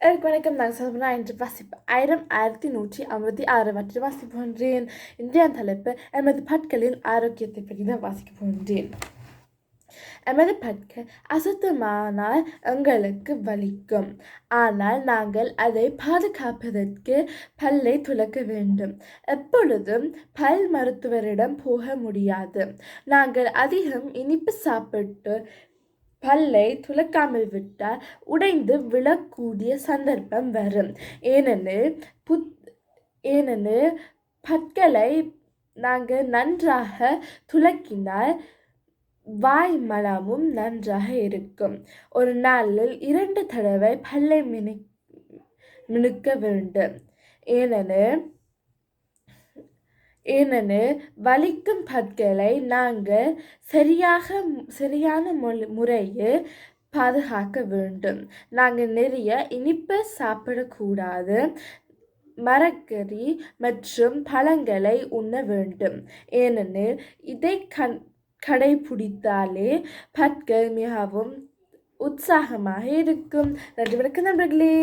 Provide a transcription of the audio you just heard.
வணக்கம். நான் சல்பனா. இன்று வாசிப்பு 1156 வற்றி வாசிப்பு போன்றேன். இன்றைய தலைப்பு எமது பற்களின் ஆரோக்கியத்தை பற்றி தான் வாசிக்க போன்றேன். எமது பற்கள் அசுத்தமானால் எங்களுக்கு வலிக்கும். ஆனால் நாங்கள் அதை பாதுகாப்பதற்கு பல்லை துலக்க வேண்டும். எப்பொழுதும் பல் மருத்துவரிடம் போக முடியாது. நாங்கள் அதிகம் இனிப்பு சாப்பிட்டு பல்லை துலக்காமல் விட்டால் உடைந்து விழக்கூடிய சந்தர்ப்பம் வரும். ஏனெனில் பற்களை நாங்கள் நன்றாக துலக்கினால் வாய் மலமும் நன்றாக இருக்கும். ஒரு நாளில் 2 தடவை பல்லை மினுக்க வேண்டும். ஏனெனில் வலிக்கும் பற்களை நாங்கள் சரியான முறையில் பாதுகாக்க வேண்டும். நாங்கள் நிறைய இனிப்பு சாப்பிடக்கூடாது. மரக்கறி மற்றும் பழங்களை உண்ண வேண்டும். ஏனெனில் இதை கடைபிடித்தாலே பற்கள் மிகவும் உற்சாகமாக இருக்கும். நன்றி, வணக்கம் நண்பர்களே.